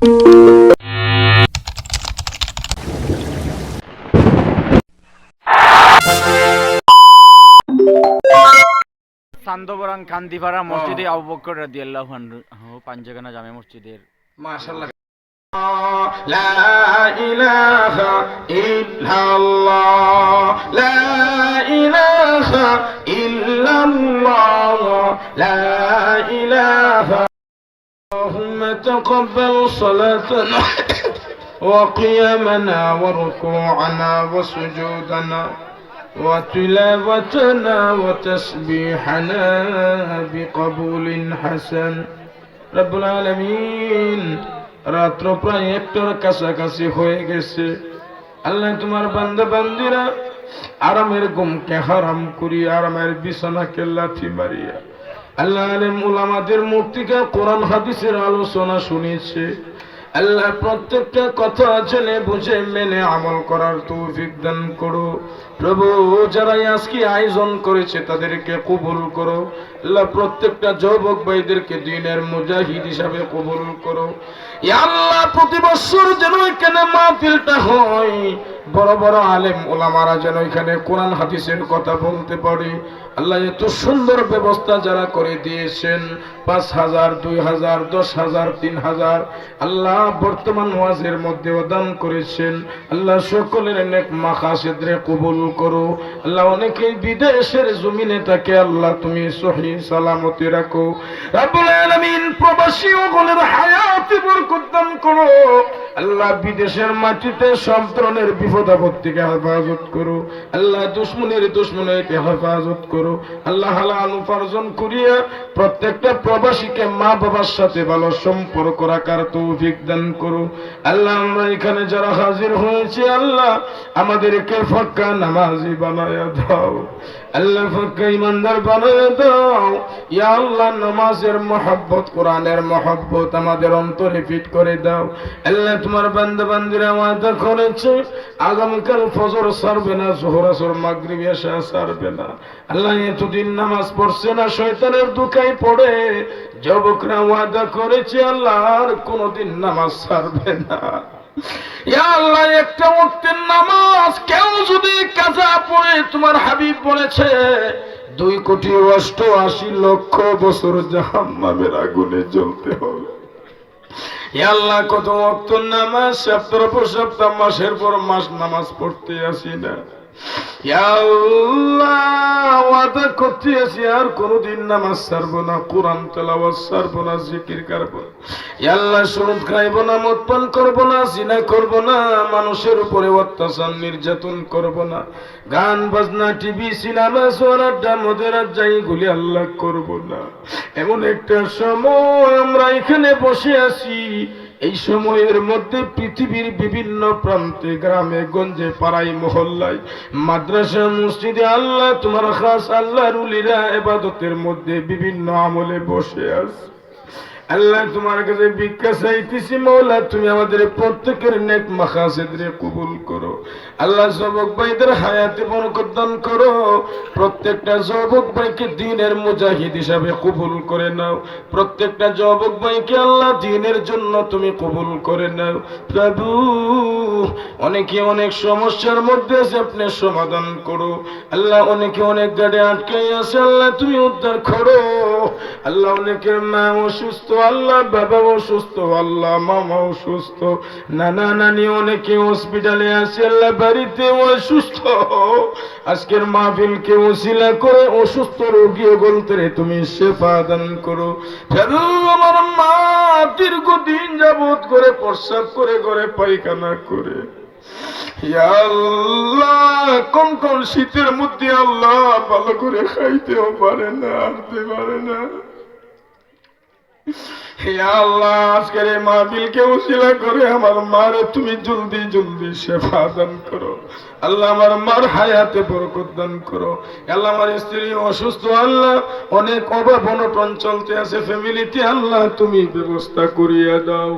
চান্দবরাং কান্দিপাড়া মসজিদে আবু বকর রাদিয়াল্লাহু আনহু পাঞ্জাগানা জামে মসজিদের মাশাআল্লাহ। লা ইলাহা ইল্লাল্লাহ লা ইলাহা ইল্লাল্লাহ লা ইলাহা اللهم تقبل صلاتنا وقيامنا وركوعنا وسجودنا وتلاوتنا وتسبيحنا بقبول حسن رب العالمين। রাত্র প্রায় একটার কাছাকাছি হয়ে গেছে। আল্লাহ তোমার বান্দা বান্দিরা আরামের ঘুমকে হারাম করিয়া আরামের বিছানাকে লাথি মারিয়া আল্লাহ আলেম উলামাদের মূর্তিকা কোরআন হাদিসের আলোচনা শুনেছে। আল্লাহ প্রত্যেকটা কথা জেনে বুঝে মেনে আমল করার তৌফিক দান করো প্রভু। যারা আজকে আয়োজন করেছে তাদেরকে কবুল করো আল্লাহ। প্রত্যেকটা যুবক ভাইদেরকে দ্বীনের মুজাহিদ হিসাবে কবুল করো ইয়া আল্লাহ। প্রতি বছর যেন এখানে মাহফিলটা হয়, বড় বড় আলেম ওলামারা যেন এখানে কোরআন হাদিসের কথা বলতে পারে। আল্লাহ এত সুন্দর ব্যবস্থা যারা করে দিয়েছেন, ৫,০০০, ২,০০০, ১০,০০০, ৩,০০০ আল্লাহ বর্তমান ওয়াজের মধ্যে দান করেছেন। আল্লাহ সকলের নেক মাকাসিদরে কবুল করো আল্লাহ। অনেকেই বিদেশের জমিনে থাকে আল্লাহ তুমি সহি সালামতে রাখো রব্বুল আলামিন। প্রবাসী ওগলের হায়াতে বরকত দান করো আল্লাহ। বিদেশের মাটিতে সব ধরনের বিপদ আপদ থেকে হেফাজত করো আল্লাহ। দুশমনের দুশমনাইতে হেফাজত করো আল্লাহ। হালাল উপার্জন করিয়া প্রত্যেকটা প্রবাসীকে মা বাবার সাথে ভালো সম্পর্ক রাখার তৌফিক দান করো আল্লাহ। আমরা এখানে যারা হাজির হয়েছি আল্লাহ আমাদেরকে ফাক্কা নামাজি বানায়া দাও আল্লাহ। ফাক্কা ইমানদার বানায়া দাও ইয়া আল্লাহ। নামাজের মহব্বত কোরআনের মহব্বত আমাদের অন্তরে ফিট করে দাও আল্লাহ। তোমার বান্দা বান্দিরা ওয়াদা করেছে আগামীকাল ফজর ছাড়বে না, যোহর আসর মাগরিব এশা ছাড়বে না আল্লাহ। এতদিন নামাজ পড়ছে না, শয়তানের দুকায় পড়ে যুবকরা ওয়াদা করেছে আল্লাহ আর কোনদিন নামাজ ছাড়বে না ইয়া আল্লাহ। একটা ওয়াক্তের নামাজ কেউ যদি কাজা পড়ে, তোমার হাবিব বলেছে 2,88,00,000 বছর জাহান্নামের আগুনে জ্বলতে হবে। ইয়া আল্লাহ কত ওয়াক্ত নামাজ সপ্তাহের পর সপ্তাহ মাসের পর মাস নামাজ পড়তে আসি না ইয়া আল্লাহ। ওয়াদা করতে আসি আর কোনদিন নামাজ ছাড়বো না, কোরআন তেলাওয়াত ছাড়বো না, জিকির করবো ইয়া আল্লাহ। সুদ খাইবো না, মদ পান করবো না, জিনা করবো না, মানুষের উপরে অত্যাচার নির্যাতন করবো না, গান বাজনা টিভি সিনেমা সোয়ারাড্ডা মদের আড্ডাইগুলি আল্লাহ করবো না। এমন একটা সময় আমরা এখানে বসে আছি, এই সময়ের মধ্যে পৃথিবীর বিভিন্ন প্রান্তে গ্রামে গঞ্জে পাড়ায় মহল্লায় মাদ্রাসা মসজিদে আল্লাহ তোমার খাস আল্লাহর উলিরা ইবাদতের মধ্যে বিভিন্ন আমলে বসে আছে আল্লাহ। তোমার কাছে ভিক্ষা চাইতেছি মওলা, তুমি আমাদের প্রত্যেকের নেক মাকাসিদরে কবুল করো আল্লাহ। যুবক ভাইদের হায়াতে বরকত দান করো। প্রত্যেকটা যুবক ভাইকে দ্বীনের মুজাহিদ হিসাবে কবুল করে নাও। প্রত্যেকটা যুবক ভাইকে আল্লাহ দ্বীনের জন্য তুমি কবুল করে নাও প্রভু। অনেকে অনেক সমস্যার মধ্যে আছে, আপনি সমাধান করো আল্লাহ। অনেকে অনেক গাড়ি আটকাই আছে আল্লাহ তুমি উদ্ধার করো আল্লাহ। অনেকের মা অসুস্থ আল্লাহ, বাবা অসুস্থ আল্লাহ, মামা অসুস্থ, নানা নানি অনেকে হসপিটালে আছে আল্লাহ, বাড়িতে অসুস্থ। আজকের মাহফিলকে ওসিলা করে অসুস্থ রোগী বলতে তুমি শেফা দান করো। আমার মা দীর্ঘদিন যাবত করে প্রস্রাব করে করে পায়খানা করে ইয়া আল্লাহ, কোন কোন শীতের মধ্যে আল্লাহ ভালো করে খাইতেও পারে না, আনতে পারে না ইয়া আল্লাহ। আজকের এই মাহফিলকে ওসিলা করে আমার মারে তুমি জলদি জলদি শেফা দান করো আল্লাহ। আমার মার হায়াতে বরকত দান করো আল্লাহ। আমার স্ত্রী অসুস্থ আল্লাহ, অনেক অভাব অনটন চলতে আছে ফ্যামিলিতে আল্লাহ তুমি ব্যবস্থা করিয়ে দাও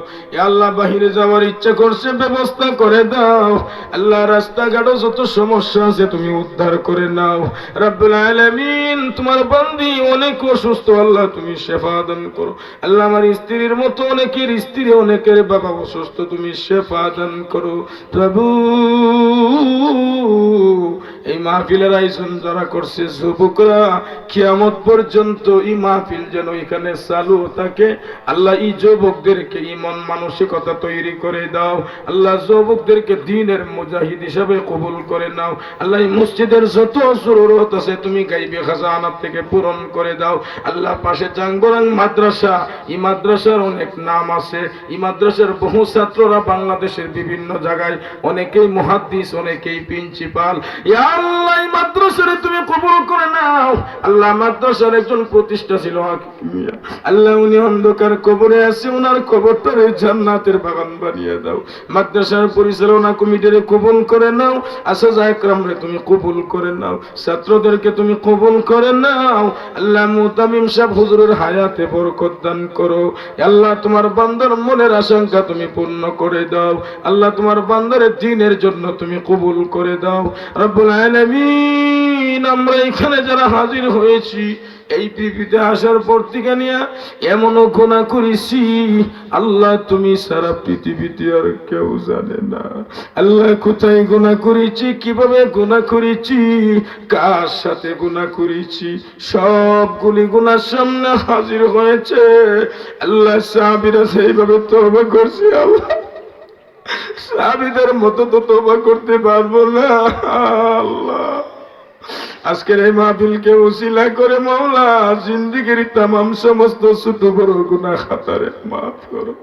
আল্লাহ। বাহিরে যাওয়ার ইচ্ছা করছে ব্যবস্থা করে দাও আল্লাহ। রাস্তাঘাটে যত সমস্যা আছে তুমি উদ্ধার করে নাও রব্বুল আলামিন। তোমার বান্দি অনেক অসুস্থ আল্লাহ তুমি শেফা দান করো আল্লাহ আমার স্ত্রীর মতো অনেকের স্ত্রী, অনেকের বাবা অসুস্থ, তুমি শেফা দান করো প্রভু। এই মাহফিলের আয়োজন যারা করছে যুবকরা, কিয়ামত পর্যন্ত এই মাহফিল যেন এখানে চালু থাকে। আল্লাহ এই যুবকদেরকে ঈমান মানসিকতা তৈরি করে দাও। আল্লাহ যুবকদেরকে দ্বীনের মুজাহিদ হিসাবে কবুল করে নাও। আল্লাহ এই মসজিদের যত জরুরত আছে তুমি গাইবে খাজানা থেকে পূরণ করে দাও। আল্লাহ পাশে জাঙ্গরাং মাদ্রাসা, এই মাদ্রাসার অনেক নাম আছে। এই মাদ্রাসার বহু ছাত্ররা বাংলাদেশের বিভিন্ন জায়গায়, অনেকেই মুহাদ্দিস, অনেকেই প্রিন্সিপাল। ইয়া আল্লাহ এই মাদ্রাসারে তুমি কবুল করে নাও। আল্লাহ মাদ্রাসার একজন প্রতিষ্ঠা ছিল আল্লাহ, উনি অন্ধকার কবরে আছে, ওনার কবরটারে জান্নাতের বাগান বানিয়ে দাও। মাদ্রাসার পরিচালনা কমিটিরে কবুল করে নাও। আসা একরামরে তুমি কবুল করে নাও। ছাত্রদেরকে তুমি কবুল করে নাও। আল্লাহ মুতামিম সাহেব হুজুরের হায়াতে বরকত দান করো। আল্লাহ তোমার বান্দার মনের আশঙ্কা তুমি পূর্ণ করে দাও। আল্লাহ তোমার বান্দারের দ্বীনের জন্য তুমি কবুল করে দাও রব্বুল আলামিন। আমরা এখানে যারা হাজির হয়েছি, এই পৃথিবীতে আসার পর থেকে নিয়ে এমনও গুনাহ করেছি আল্লাহ তুমি সারা পৃথিবীতে আর কেউ জানে না। আল্লাহ কোথায় গুনাহ করেছি, কিভাবে গুনাহ করেছি, কার সাথে গুনাহ করেছি, সবগুলি গুনার সামনে হাজির হয়েছে। আল্লাহ সাহাবীরা সেইভাবে তওবা করছে, আল্লাহ সাহাবীদের মতো তো তওবা করতে পারবো না। আল্লাহ আজকের এই মাহফিলকে উসিলা করে মাওলা জিন্দেগীর তামাম সমস্ত ছোট বড় গুনাহ খাতারে মাফ করো।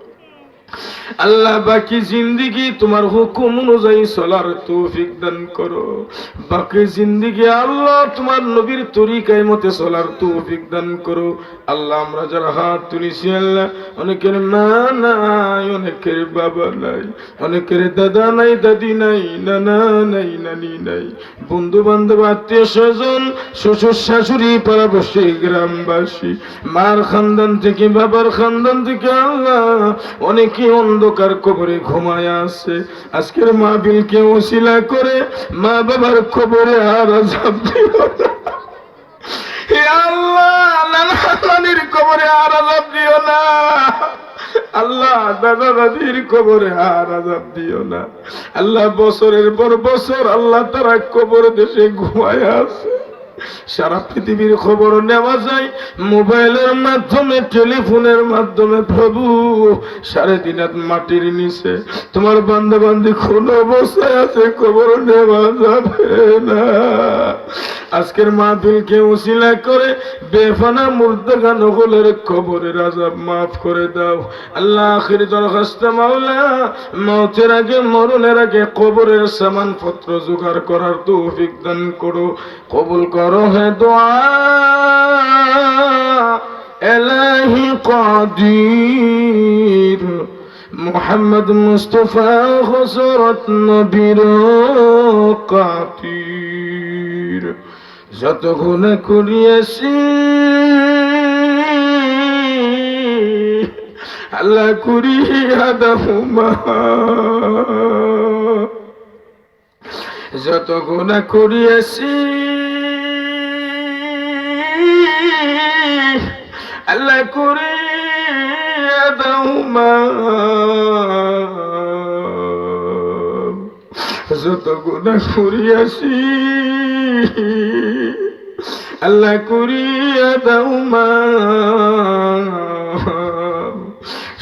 আল্লাহ বাকি জিন্দেগি তোমার হুকুম অনুযায়ী চলার তৌফিক দান করো। বাকি জিন্দেগি আল্লাহ তোমার নবীর তরিকায় মতে চলার তৌফিক দান করো। আল্লাহ আমরা যারা হাত তুলেছি আল্লাহ, অনেকের মা নাই, অনেকের বাবা নাই, অনেকের দাদা নাই, দাদি নাই, নানা নাই, নানি নাই, বন্ধু বান্ধব, আত্মীয় স্বজন, শ্বশুর শাশুড়ি, পাড়াপড়শি, গ্রামবাসী, মার খানদান থেকে বাবার খানদান থেকে আল্লাহ অনেকে অন্ধকার কবরে ঘুমায় আছে। আজকের মাহফিলকে ওসিলা করে মা বাবার কবরে আর আযাব দিও না। হে আল্লাহ নানা নানির কবরে আর আযাব দিও না। আল্লাহ দাদা দাদির কবরে আর আযাব দিও না। আল্লাহ বছরের পর বছর আল্লাহ তারা কবর দেশে ঘুমায় আছে। সারা পৃথিবীর খবর নেওয়া যায় মোবাইলের মাধ্যমে, টেলিফোনের মাধ্যমে। প্রভু 3.5 হাত মাটির নিচে তোমার বান্দা বান্দি কোন অবস্থায় আছে, খবর নেওয়া যাবে না। আজকের মাহফিলকে উসিলা করে বেফানা মুর্দাগা নকলের কবরের আযাব মাফ করে দাও। আল্লাহ আখির দরখাস্ত মাওলা, মওতের আগে মরণের আগে কবরের সামান পত্র জোগাড় করার তৌফিক দান করো। কবুল করো হে দোয়া এলাহি কাদির। মুহাম্মদ মুস্তাফা হযরত নবীর কাতির। যত গুনাহ করিয়াছি আল্লাহ করিয়া দাও মাফ। যত গুনাহ করিয়াছি আল্লাহ করিয়া দাও মাফ। যত গুনাহ করিয়াছি আল্লাহ করিয়া দাও মাফ।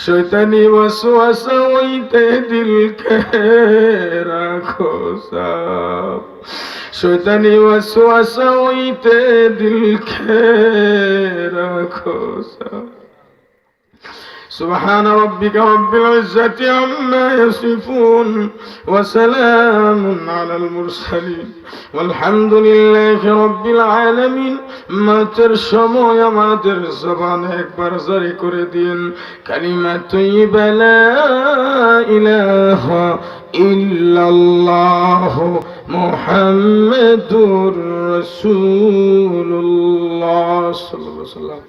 শয়তানি ওয়াসওয়াসা হইতে দিলকে রাখো সাফ। শয়তানি ওয়াসওয়াসা হইতে দিলকে রাখো সাফ। سبحان ربك رب العزة عما يصفون وسلام على المرسلين والحمد لله رب العالمين। মাতের সময় আমাদের জবানে একবার জারি করে দিন কালিমা তৈয়বা লা ইলাহা ইল্লাল্লাহ মুহাম্মাদুর রাসূলুল্লাহ সাল্লাল্লাহু আলাইহি ওয়াসাল্লাম।